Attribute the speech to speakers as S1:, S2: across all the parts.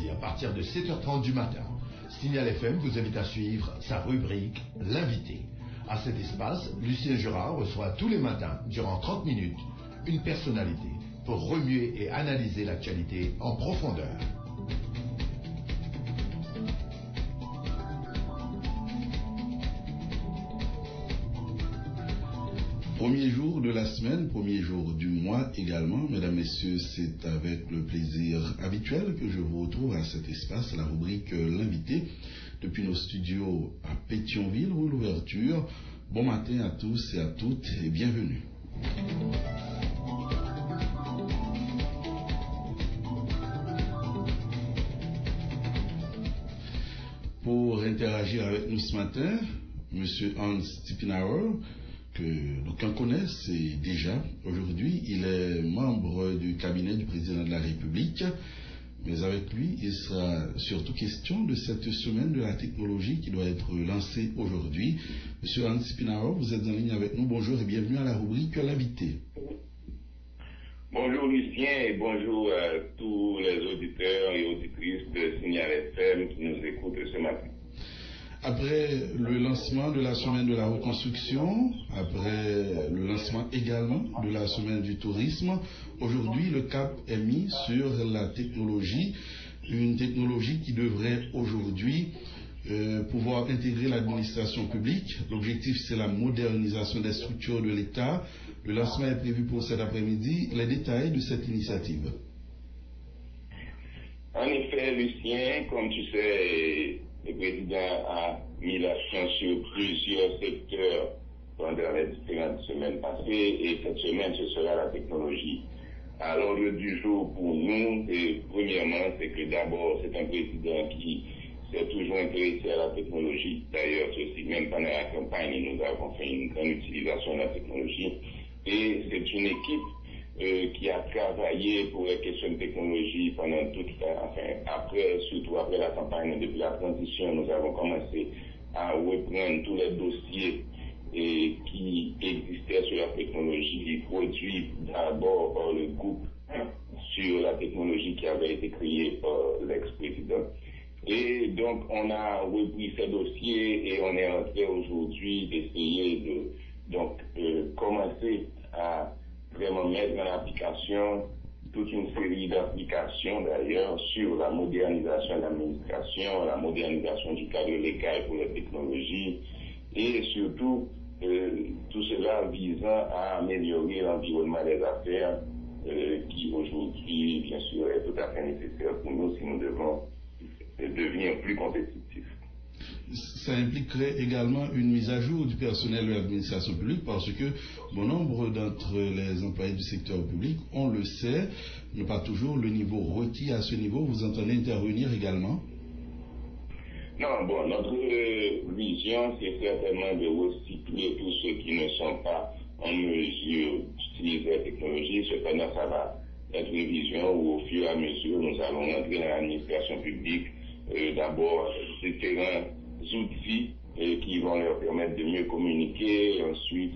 S1: samedi à partir de 7h30 du matin. Signal FM vous invite à suivre sa rubrique L'invité. À cet espace, Lucien Girard reçoit tous les matins, durant 30 minutes, une personnalité pour remuer et analyser l'actualité en profondeur.
S2: Premier jour de la semaine, premier jour du mois également. Mesdames, Messieurs, c'est avec le plaisir habituel que je vous retrouve à cet espace, la rubrique L'invité, depuis nos studios à Pétionville, rue L'Ouverture. Bon matin à tous et à toutes et bienvenue. Pour interagir avec nous ce matin, M. Hans Stipinauer, que d'aucuns connaissent déjà. Aujourd'hui, il est membre du cabinet du président de la République. Mais avec lui, il sera surtout question de cette semaine de la technologie qui doit être lancée aujourd'hui. Monsieur Hans Stipinauer, vous êtes en ligne avec nous. Bonjour et bienvenue à la rubrique L'invité.
S3: Bonjour Lucien et bonjour à tous les auditeurs et auditrices de Signal FM qui nous écoutent ce matin.
S2: Après le lancement de la semaine de la reconstruction, après le lancement également de la semaine du tourisme, aujourd'hui le cap est mis sur la technologie, une technologie qui devrait aujourd'hui pouvoir intégrer l'administration publique. L'objectif, c'est la modernisation des structures de l'État. Le lancement est prévu pour cet après-midi. Les détails de cette initiative.
S3: En effet, Lucien, comme tu sais, le président a mis l'accent sur plusieurs secteurs pendant les différentes semaines passées et cette semaine, ce sera la technologie. À l'ordre du jour pour nous, et premièrement, c'est que d'abord, c'est un président qui s'est toujours intéressé à la technologie. D'ailleurs, ceci, même pendant la campagne, nous avons fait une grande utilisation de la technologie. Et c'est une équipe qui a travaillé pour les questions de technologie pendant surtout après la campagne, depuis la transition, nous avons commencé à reprendre tous les dossiers qui existaient sur la technologie, produits d'abord par le groupe sur la technologie qui avait été créée par l'ex-président. Et donc, on a repris ces dossiers et on est en train aujourd'hui d'essayer de commencer à vraiment mettre en application toute une série d'applications d'ailleurs sur la modernisation de l'administration, la modernisation du cadre légal pour les technologies et surtout tout cela visant à améliorer l'environnement des affaires qui aujourd'hui bien sûr est tout à fait nécessaire pour nous si nous devons devenir plus compétitifs.
S2: Ça impliquerait également une mise à jour du personnel de l'administration publique parce que bon nombre d'entre les employés du secteur public, on le sait, n'ont pas toujours le niveau requis. À ce niveau, vous entendez intervenir également?
S3: Non, bon, notre vision, c'est certainement de recycler tous ceux qui ne sont pas en mesure d'utiliser la technologie. Cependant, ça va être une vision où au fur et à mesure, nous allons rentrer dans l'administration publique, d'abord différents outils qui vont leur permettre de mieux communiquer, ensuite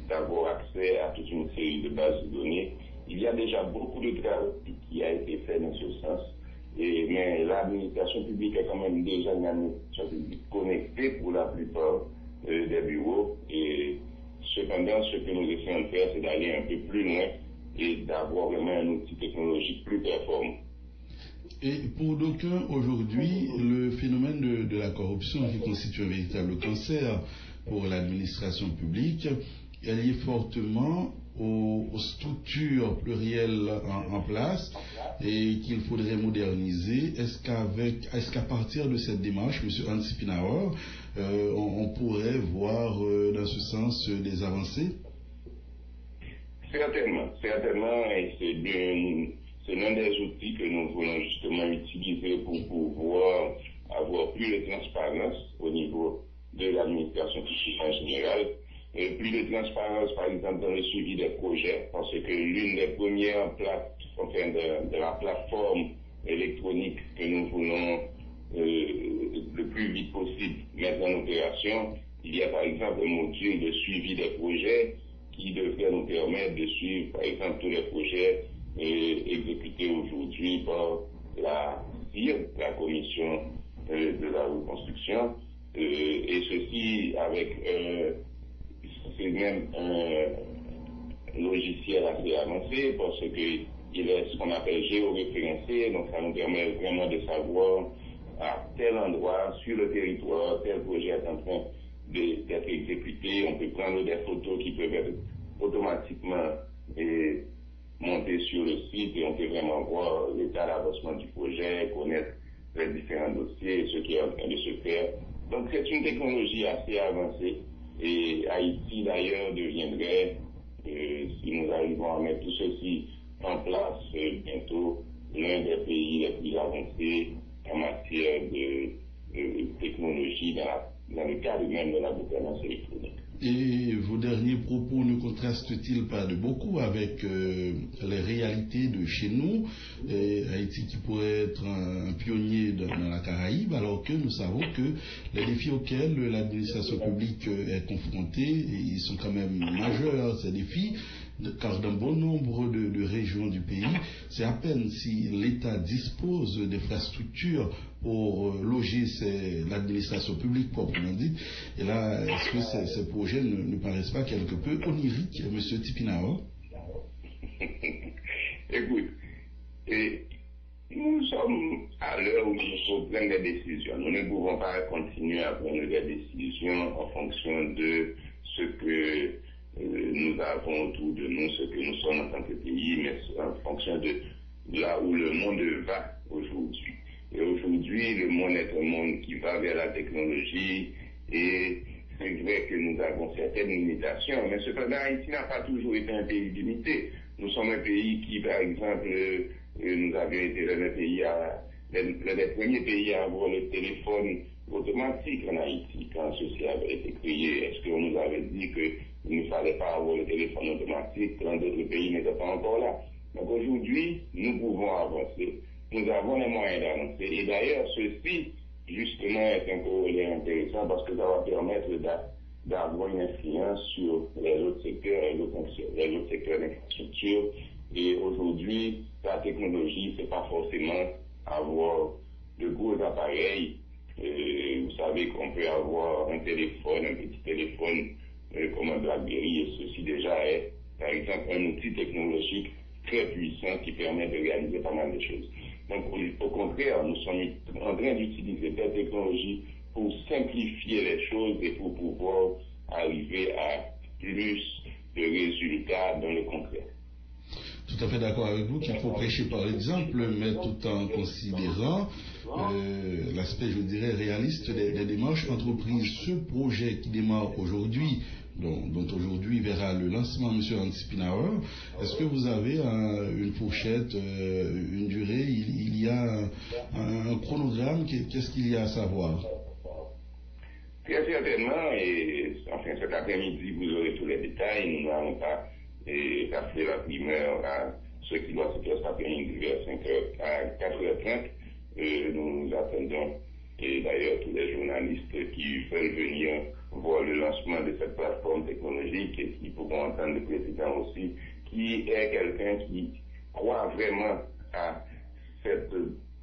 S3: d'avoir accès à toute une série de bases de données. Il y a déjà beaucoup de travail qui a été fait dans ce sens, mais l'administration publique est quand même déjà une administration publique connectée pour la plupart des bureaux. Et cependant, ce que nous essayons de faire, c'est d'aller un peu plus loin et d'avoir vraiment un outil technologique plus performant.
S2: Et pour d'aucuns, aujourd'hui, le phénomène de la corruption qui constitue un véritable cancer pour l'administration publique est lié fortement aux structures plurielles en place et qu'il faudrait moderniser. Est-ce qu'à partir de cette démarche, M. Hans Stipinauer, on pourrait voir dans ce sens des avancées?
S3: Certainement, et c'est l'un des outils que nous voulons justement utiliser pour pouvoir avoir plus de transparence au niveau de l'administration publique en général. Plus de transparence, par exemple, dans le suivi des projets, parce que l'une des premières de la plateforme électronique que nous voulons le plus vite possible mettre en opération, il y a par exemple un module de suivi des projets qui devrait nous permettre de suivre, par exemple, tous les projets exécutés aujourd'hui par la investir la commission de la reconstruction, et ceci avec c'est même un logiciel assez avancé parce que il est ce qu'on appelle géoréférencé, donc ça nous permet vraiment de savoir à tel endroit sur le territoire, tel projet est en train d'être exécuté. On peut prendre des photos qui peuvent être automatiquement montées sur le site et on peut vraiment voir l'état d'avancement du projet, connaître les différents dossiers, ce qui est en train de se faire. Donc c'est une technologie assez avancée et Haïti d'ailleurs deviendrait, si nous arrivons à mettre tout ceci en place bientôt, l'un des pays les plus avancés en matière de technologie dans le cadre même de la gouvernance électronique.
S2: Et vos derniers propos ne contrastent-ils pas de beaucoup avec les réalités de chez nous, Haïti qui pourrait être un pionnier dans la Caraïbe, alors que nous savons que les défis auxquels l'administration publique est confrontée, ils sont quand même majeurs, ces défis, car dans bon nombre de régions du pays, c'est à peine si l'État dispose d'infrastructures pour loger l'administration publique proprement dite. Et là, est-ce que ces projets ne paraissent pas quelque peu oniriques, M. Tipinao?
S3: Écoute, nous sommes à l'heure où il faut prendre des décisions. Nous ne pouvons pas continuer à prendre des décisions en fonction de ce que nous avons autour de nous, ce que nous sommes en tant que pays, mais en fonction de là où le monde va aujourd'hui. Et aujourd'hui, le monde est un monde qui va vers la technologie et c'est vrai que nous avons certaines limitations, mais cependant, Haïti n'a pas toujours été un pays limité. Nous sommes un pays qui, par exemple, nous avions été l'un des premiers pays à avoir le téléphone automatique en Haïti quand ceci avait été créé. Est-ce qu'on nous avait dit qu'il ne fallait pas avoir le téléphone automatique quand d'autres pays n'étaient pas encore là? Donc aujourd'hui, nous pouvons avancer. Nous avons les moyens d'avancer. Et d'ailleurs, ceci, justement, est un corollaire intéressant parce que ça va permettre d'avoir une influence sur les autres secteurs, les autres secteurs d'infrastructure. Et aujourd'hui, la technologie, c'est pas forcément avoir de gros appareils. Vous savez qu'on peut avoir un téléphone, un petit téléphone comme un BlackBerry, et ceci déjà est, par exemple, un outil technologique très puissant qui permet de réaliser pas mal de choses. Donc, au contraire, nous sommes en train d'utiliser des technologies pour simplifier les choses et pour pouvoir arriver à plus de résultats dans le concret.
S2: Tout à fait d'accord avec vous qu'il faut prêcher par l'exemple, mais tout en considérant l'aspect, je dirais, réaliste des démarches entreprises. Ce projet qui démarre aujourd'hui, dont aujourd'hui verra le lancement, M. Antipinauer, est-ce que vous avez une fourchette, une durée, il y a un chronogramme, qu'est-ce qu'il y a à savoir?
S3: Très certainement, et enfin cet après-midi, vous aurez tous les détails. Nous n'allons pas passer la primeur à ce qui doit se faire cet après-midi vers 5h à 4h30. Nous attendons, et d'ailleurs tous les journalistes qui veulent venir voir le lancement de cette plateforme technologique et qui pourront entendre le président aussi, qui est quelqu'un qui croit vraiment à cette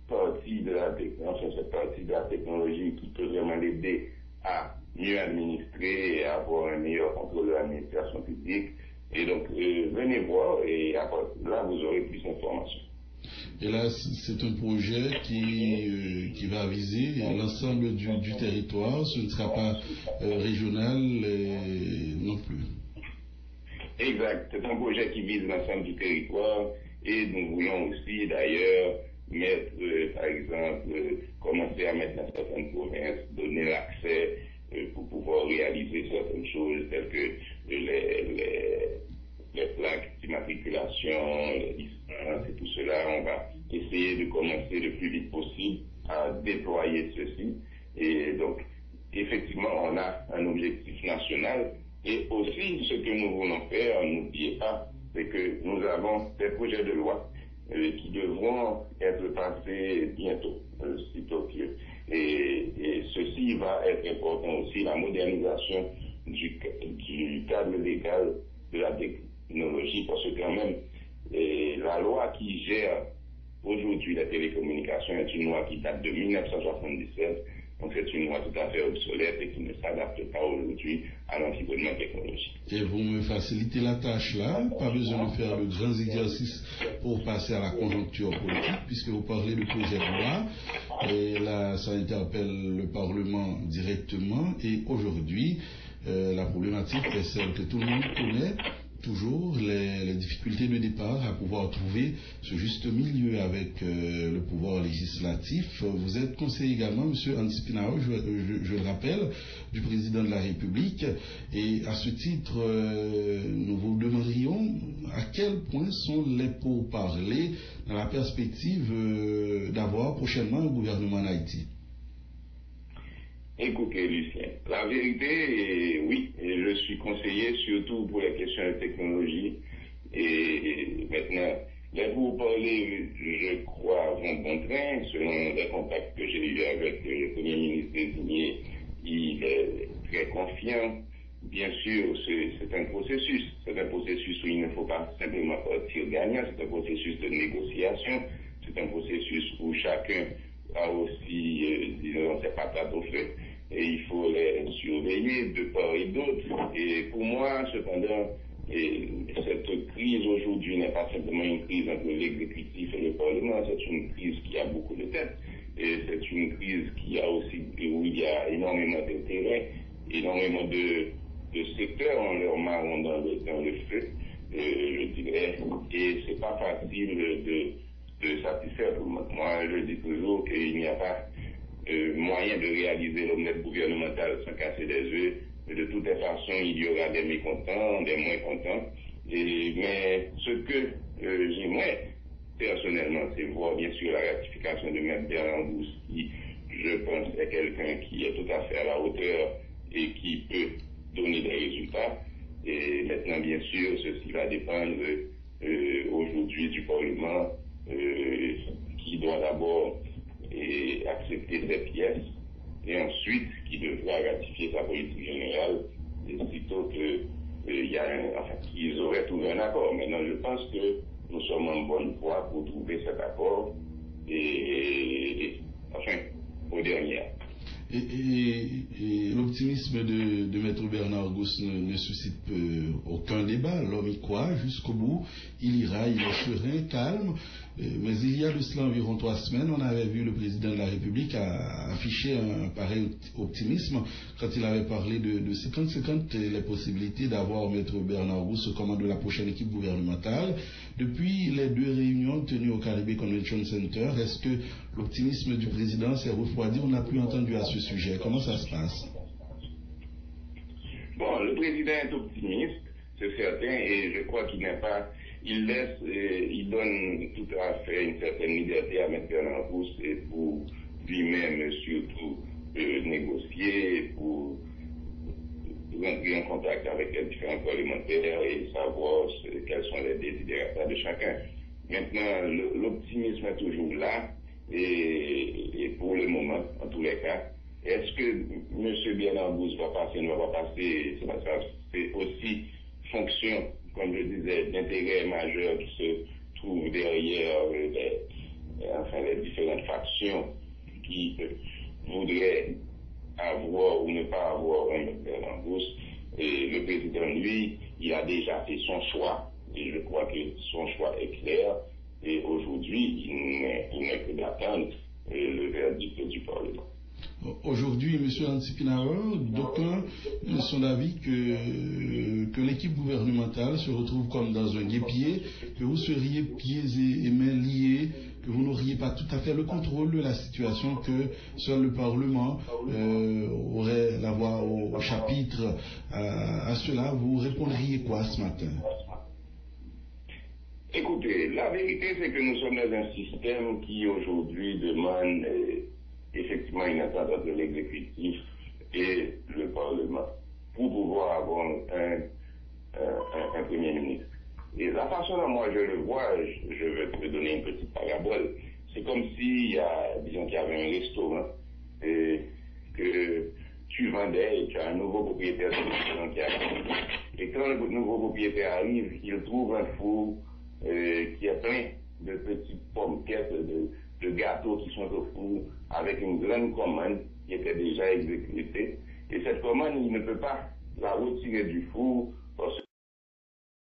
S3: partie de la technologie qui peut vraiment l'aider à mieux administrer et à avoir un meilleur contrôle de l'administration publique. Et donc, venez voir et à partir de là, vous aurez plus d'informations.
S2: Et là, c'est un projet qui va viser l'ensemble du territoire, ce ne sera pas régional non plus.
S3: Exact, c'est un projet qui vise l'ensemble du territoire et nous voulons aussi d'ailleurs mettre, par exemple, commencer à mettre dans certaines provinces, donner l'accès pour pouvoir réaliser certaines choses telles que les plaques d'immatriculation, les licences et tout cela. On va essayer de commencer le plus vite possible à déployer ceci. Et donc, effectivement, on a un objectif national. Et aussi, ce que nous voulons faire, n'oubliez pas, c'est que nous avons des projets de loi qui devront être passés bientôt, sitôt que. Et ceci va être important aussi, la modernisation du cadre légal de la technologie, parce que quand même, la loi qui gère Aujourd'hui, la télécommunication est une loi qui date de 1977. Donc c'est une loi tout à fait obsolète et qui ne s'adapte pas aujourd'hui à l'environnement technologique.
S2: Et vous me facilitez la tâche là, pas besoin de faire de grands exercices pour passer à la conjoncture politique, puisque vous parlez de projet de loi, et là ça interpelle le Parlement directement, et aujourd'hui la problématique est celle que tout le monde connaît, toujours les difficultés de départ à pouvoir trouver ce juste milieu avec le pouvoir législatif. Vous êtes conseiller également, M. Hans Pinao, je le rappelle, du président de la République. Et à ce titre, nous vous demanderions à quel point sont les pourparlers dans la perspective d'avoir prochainement un gouvernement en Haïti.
S3: Écoutez, Lucien, la vérité, oui, je suis conseiller surtout pour les questions de technologie. Et maintenant, les pourparlers, je crois, vont bon train. Selon les contacts que j'ai eus avec le Premier ministre désigné, il est très confiant. Bien sûr, c'est un processus. C'est un processus où il ne faut pas simplement partir gagnant. C'est un processus de négociation. C'est un processus où chacun a aussi, disons, ses patates au feu. Et il faut les surveiller de part et d'autre. Et pour moi, cependant, cette crise aujourd'hui n'est pas simplement une crise entre l'exécutif et le Parlement. C'est une crise qui a beaucoup de têtes. Et c'est une crise qui a aussi, où il y a énormément d'intérêts, énormément de secteurs en leur marron dans le feu, je dirais, et c'est pas facile de satisfaire tout le monde. Moi, je dis toujours qu'il n'y a pas moyen de réaliser l'omelette gouvernementale sans casser des œufs. De toutes les façons, il y aura des mécontents, des moins contents. Mais ce que j'aimerais personnellement, c'est voir bien sûr la ratification de M. Bernard Gousse, qui, je pense, est quelqu'un qui est tout à fait à la hauteur et qui peut donner des résultats. Et maintenant, bien sûr, ceci va dépendre aujourd'hui du Parlement qui doit d'abord accepter ces pièces et ensuite qui devra ratifier sa politique générale sitôt que qu'ils auraient trouvé un accord. Maintenant, je pense que nous sommes en bonne voie pour trouver cet accord et enfin, au dernier.
S2: Et l'optimisme de Maître Bernard Gousse ne suscite aucun débat. L'homme y croit jusqu'au bout. Il ira, il est serein, calme. Mais il y a de cela environ 3 semaines, on avait vu le président de la République afficher un pareil optimisme quand il avait parlé de 50-50 les possibilités d'avoir Maître Bernard Gousse au commande de la prochaine équipe gouvernementale. Depuis les 2 réunions tenues au Caribbean Convention Center, est-ce que l'optimisme du président s'est refroidi? On n'a plus entendu à ce sujet. Comment ça se passe?
S3: Bon, le président est optimiste, c'est certain, et je crois qu'il n'est pas... Il donne tout à fait une certaine liberté à M. Bernard Gousse et pour lui-même surtout négocier, pour rentrer en contact avec les différents parlementaires et savoir quels sont les désidératas de chacun. Maintenant, l'optimisme est toujours là et pour le moment, en tous les cas, est-ce que M. Bernard Gousse va passer, ne va pas passer, ça c'est aussi fonction, comme je disais, d'intérêts majeurs qui se trouvent derrière les différentes factions qui voudraient avoir ou ne pas avoir un M. Bernard Gousse. Et le président, lui, il a déjà fait son choix, et je crois que son choix est clair, et aujourd'hui, il n'est que d'attendre le verdict du Parlement.
S2: Aujourd'hui, M. Antipinauer, d'aucuns sont d'avis que l'équipe gouvernementale se retrouve comme dans un guêpier, que vous seriez pieds et mains liés, que vous n'auriez pas tout à fait le contrôle de la situation, que seul le Parlement aurait la voix au chapitre. À cela, vous répondriez quoi ce matin?
S3: Écoutez, la vérité c'est que nous sommes dans un système qui aujourd'hui demande effectivement une entente entre l'exécutif et le Parlement pour pouvoir avoir un Premier ministre. Et la façon dont moi je le vois, je vais te donner une petite parabole. C'est comme s'il y a, disons qu'il y avait un restaurant et que tu vendais et tu as un nouveau propriétaire de restaurant qui arrive. Et quand le nouveau propriétaire arrive, il trouve un four qui est plein de petites pommes-quêtes, de gâteaux qui sont au four, avec une grande commande qui était déjà exécutée. Et cette commande, il ne peut pas la retirer du four